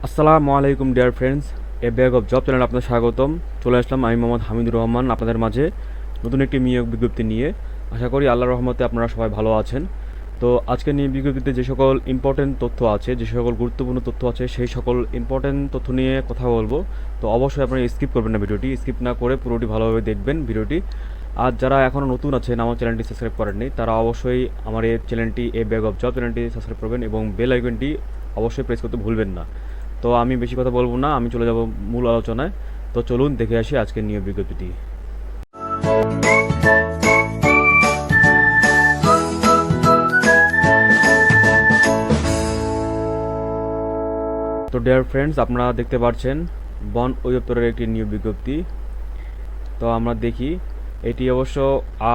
আসসালামু আলাইকুম dear friends, A bag of job চ্যানেলে আপনাদের স্বাগতম। চলে আসলাম আমি মোহাম্মদ হামিদুর রহমান আপনাদের মাঝে নতুন একটি নিয়োগ বিজ্ঞপ্তি নিয়ে। আশা করি আল্লাহর রহমতে আপনারা সবাই ভালো আছেন। তো আজকে নিয়োগ বিজ্ঞপ্তিতে যে সকল ইম্পর্টেন্ট তথ্য আছে, যে সকল গুরুত্বপূর্ণ তথ্য আছে, সেই সকল ইম্পর্টেন্ট তথ্য নিয়ে কথা বলবো। তো অবশ্যই আপনারা স্কিপ করবেন না, ভিডিওটি স্কিপ না করে পুরোটি ভালোভাবে দেখবেন ভিডিওটি। আর যারা এখনও নতুন আছেন, আমার চ্যানেলটি সাবস্ক্রাইব করেননি, তারা অবশ্যই আমার এই চ্যানেলটি এ ব্যাগ অফ জব চ্যানেলটি সাবস্ক্রাইব করবেন এবং বেল আইকনটি অবশ্যই প্রেস করতে ভুলবেন না। তো আমি বেশি কথা বলবো না, আমি চলে যাব মূল আলোচনায়। তো চলুন দেখে আসি আজকের নিয়োগ বিজ্ঞপ্তিটি। তো ডিয়ার ফ্রেন্ডস, আপনারা দেখতে পাচ্ছেন বন অধিদপ্তরের একটি নিয়োগ বিজ্ঞপ্তি। তো আমরা দেখি, এটি অবশ্য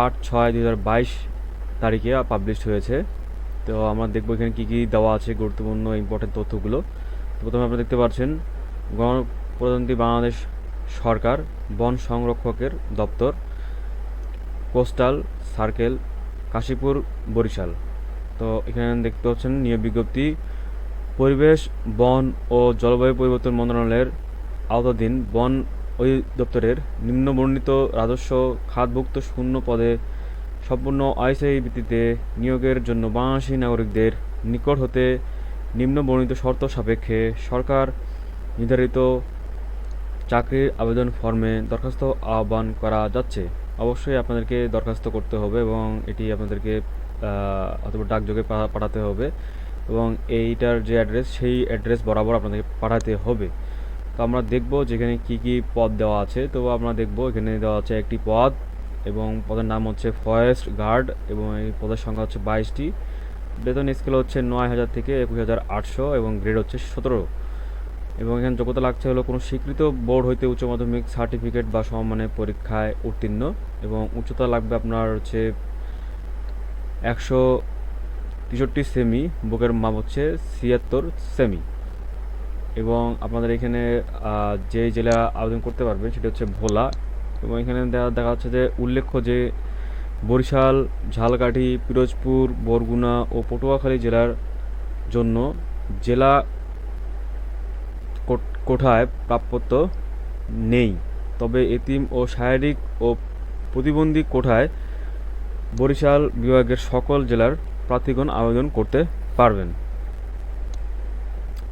8/6/2022 তারিখে পাবলিশড হয়েছে। তো আমরা দেখবো এখানে কী কী দেওয়া আছে, গুরুত্বপূর্ণ ইম্পর্টেন্ট তথ্যগুলো। তো প্রথমে আপনারা দেখতে পাচ্ছেন গণপ্রজাতন্ত্রী বাংলাদেশ সরকার বন সংরক্ষকের দপ্তর, কোস্টাল সার্কেল, কাশীপুর, বরিশাল। তো এখানে দেখতে পাচ্ছেন নিয়োগ বিজ্ঞপ্তি। পরিবেশ, বন ও জলবায়ু পরিবর্তন মন্ত্রণালয়ের আওতাধীন বন অধিদপ্তরের নিম্নবর্ণিত রাজস্ব খাতভুক্ত শূন্য পদে সম্পূর্ণ আইসিআই ভিত্তিতে নিয়োগের জন্য বাংলাদেশী নাগরিকদের নিকট হতে নিম্নবর্ণিত শর্ত সাপেক্ষে সরকার নির্ধারিত চাকরির আবেদন ফর্মে দরখাস্ত আহ্বান করা যাচ্ছে। অবশ্যই আপনাদেরকে দরখাস্ত করতে হবে এবং এটি আপনাদেরকে অথবা ডাকযোগে পাঠাতে হবে এবং এইটার যে অ্যাড্রেস, সেই অ্যাড্রেস বরাবর আপনাদেরকে পাঠাতে হবে। তো আমরা দেখব যেখানে কি কি পদ দেওয়া আছে। তো আমরা দেখব এখানে দেওয়া আছে একটি পদ এবং পদের নাম হচ্ছে ফরেস্ট গার্ড এবং এই পদের সংখ্যা হচ্ছে 22টি। বেতন স্কেল হচ্ছে 9,000 থেকে 21,800 এবং গ্রেড হচ্ছে 17। এবং এখানে যোগ্যতা লাগছে হলো কোনো স্বীকৃত বোর্ড হইতে উচ্চ মাধ্যমিক সার্টিফিকেট বা সমমানের পরীক্ষায় উত্তীর্ণ এবং উচ্চতা লাগবে আপনার হচ্ছে 163 সেমি, বুকের মাপ হচ্ছে 76 সেমি। এবং আপনাদের এখানে যে জেলা আবেদন করতে পারবেন সেটা হচ্ছে ভোলা। এবং এখানে দেখা যাচ্ছে যে উল্লেখ্য যে বরিশাল, ঝালকাঠি, পিরোজপুর, বরগুনা ও পটুয়াখালী জেলার জন্য জেলা কোঠায় প্রাপ্যত্ব নেই, তবে এতিম ও শারীরিক ও প্রতিবন্ধী কোঠায় বরিশাল বিভাগের সকল জেলার প্রার্থীগণ আবেদন করতে পারবেন।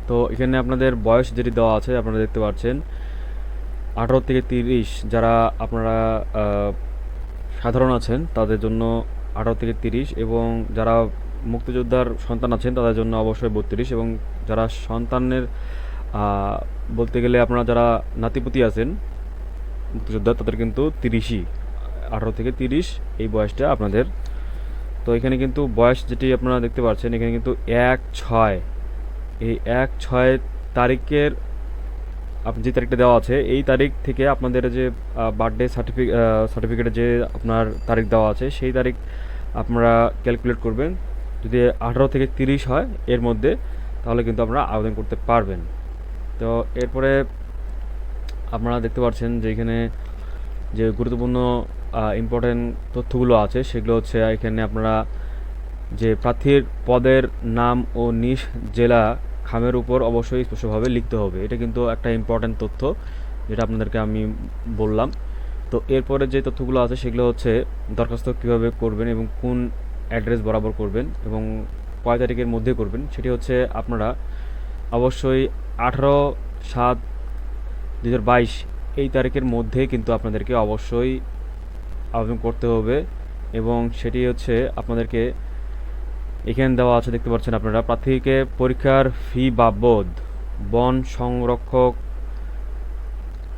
তো এখানে আপনাদের বয়স যেটি দেওয়া আছে আপনারা দেখতে পাচ্ছেন 18 থেকে 30। যারা আপনারা সাধারণ আছেন তাদের জন্য 18 থেকে 30 এবং যারা মুক্তিযোদ্ধার সন্তান আছেন তাদের জন্য অবশ্যই 32 এবং যারা সন্তানের বলতে গেলে আপনারা যারা নাতিপুতি আছেন মুক্তিযোদ্ধা তাদের কিন্তু 30ই, 18 থেকে 30 এই বয়সটা আপনাদের। তো এখানে কিন্তু বয়স যেটি আপনারা দেখতে পাচ্ছেন এখানে কিন্তু 1/6, এই 1/6 তারিখের যে তারিখটা দেওয়া আছে এই তারিখ থেকে আপনাদের যে বার্থডে সার্টিফিকেটে যে আপনার তারিখ দেওয়া আছে সেই তারিখ আপনারা ক্যালকুলেট করবেন। যদি 18 থেকে 30 হয় এর মধ্যে, তাহলে কিন্তু আপনারা আবেদন করতে পারবেন। তো এরপরে আপনারা দেখতে পাচ্ছেন যে এখানে যে গুরুত্বপূর্ণ ইম্পর্টেন্ট তথ্যগুলো আছে সেগুলো হচ্ছে এখানে আপনারা যে প্রার্থীর পদের নাম ও নিজ জেলা খামের উপর অবশ্যই স্পষ্টভাবে লিখতে হবে। এটা কিন্তু একটা ইম্পর্ট্যান্ট তথ্য যেটা আপনাদেরকে আমি বললাম। তো এরপরে যে তথ্যগুলো আছে সেগুলো হচ্ছে দরখাস্ত কীভাবে করবেন এবং কোন অ্যাড্রেস বরাবর করবেন এবং কয় তারিখের মধ্যে করবেন, সেটি হচ্ছে আপনারা অবশ্যই 18/7/2022 এই তারিখের মধ্যে কিন্তু আপনাদেরকে অবশ্যই আবেদন করতে হবে। এবং সেটি হচ্ছে আপনাদেরকে এখানে দেওয়া আছে দেখতে পাচ্ছেন আপনারা, প্রার্থীকে পরীক্ষার ফি বাবদ বন সংরক্ষক,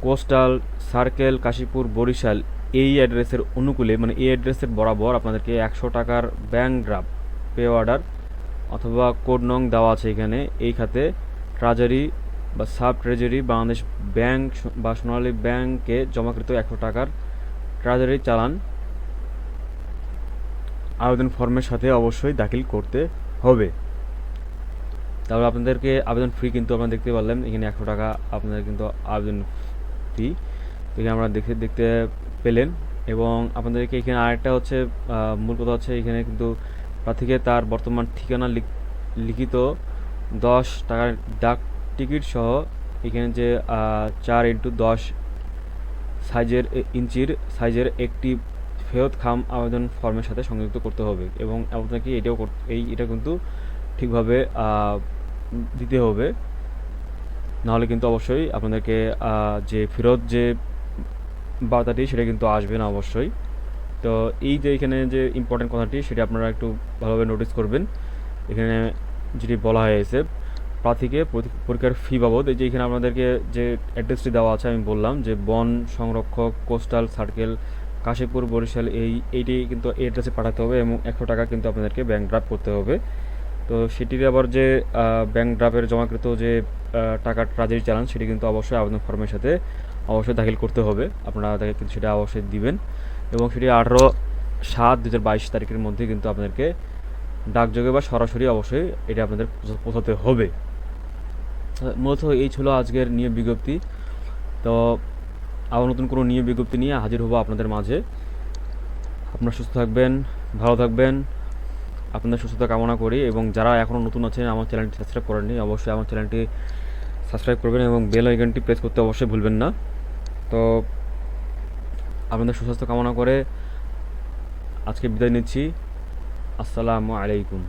কোস্টাল সার্কেল, কাশীপুর, বরিশাল এই অ্যাড্রেসের অনুকূলে মানে এই অ্যাড্রেসের বরাবর আপনাদেরকে 100 টাকার ব্যাংক ড্রাফট পে অর্ডার অথবা কোড নং দেওয়া আছে এখানে এই খাতে ট্রেজারি বা সাব ট্রেজারি বাংলাদেশ ব্যাংক বা সোনালী ব্যাংকে জমাকৃত 100 টাকার ট্রেজারি চালান আবেদন ফর্মের সাথে অবশ্যই দাখিল করতে হবে। তাহলে আপনাদেরকে আবেদন ফি কিন্তু আপনারা দেখতে পারলেন এখানে 100 টাকা আপনাদের কিন্তু আবেদন ফি এখানে আমরা দেখতে পেলেন। এবং আপনাদেরকে এখানে আরেকটা হচ্ছে মূল কথা হচ্ছে এখানে কিন্তু প্রার্থীকে তার বর্তমান ঠিকানা লিখিত 10 টাকার ডাক টিকিট সহ এখানে যে 4x10 সাইজের একটি ফেরত খাম আবেদন ফর্মের সাথে সংযুক্ত করতে হবে এবং আপনাকে এটা কিন্তু ঠিকভাবে দিতে হবে, নাহলে কিন্তু অবশ্যই আপনাদেরকে যে ফেরত যে বার্তাটি সেটা কিন্তু আসবে না অবশ্যই। তো এই যে এখানে যে ইম্পর্টেন্ট কথাটি সেটা আপনারা একটু ভালোভাবে নোটিস করবেন। এখানে যেটি বলা হয়েছে প্রার্থীকে পরীক্ষার ফি বাবদ, এই যে এখানে আপনাদেরকে যে অ্যাড্রেসটি দেওয়া আছে আমি বললাম যে বন সংরক্ষক কোস্টাল সার্কেল কাশীপুর বরিশাল, এইটি কিন্তু এই অ্যাড্রেসে পাঠাতে হবে এবং 100 টাকা কিন্তু আপনাদেরকে ব্যাংক ড্রাফট করতে হবে। তো সেটির আবার যে ব্যাংক ড্রাফের জমাকৃত যে টাকার ট্রাজেরি চালান সেটি কিন্তু অবশ্যই আবেদন ফর্মের সাথে অবশ্যই দাখিল করতে হবে, আপনারা তাকে কিন্তু সেটা অবশ্যই দিবেন এবং সেটি 18/7/2022 তারিখের মধ্যে কিন্তু আপনাদেরকে ডাকযোগে বা সরাসরি অবশ্যই এটা আপনাদের পৌঁছাতে হবে। মূলত এই ছিল আজকের নিয়োগ বিজ্ঞপ্তি। তো আবার নতুন কোনো নিয়োগ বিজ্ঞপ্তি নিয়ে হাজির হবো আপনাদের মাঝে। আপনারা সুস্থ থাকবেন, ভালো থাকবেন, আপনাদের সুস্থতা কামনা করি এবং যারা এখনও নতুন আছেন আমার চ্যানেলটি সাবস্ক্রাইব করেননি অবশ্যই আমার চ্যানেলটি সাবস্ক্রাইব করবেন এবং বেল আইকনটি প্রেস করতে অবশ্যই ভুলবেন না। তো আপনাদের সুস্বাস্থ্য কামনা করে আজকে বিদায় নিচ্ছি। আসসালামু আলাইকুম।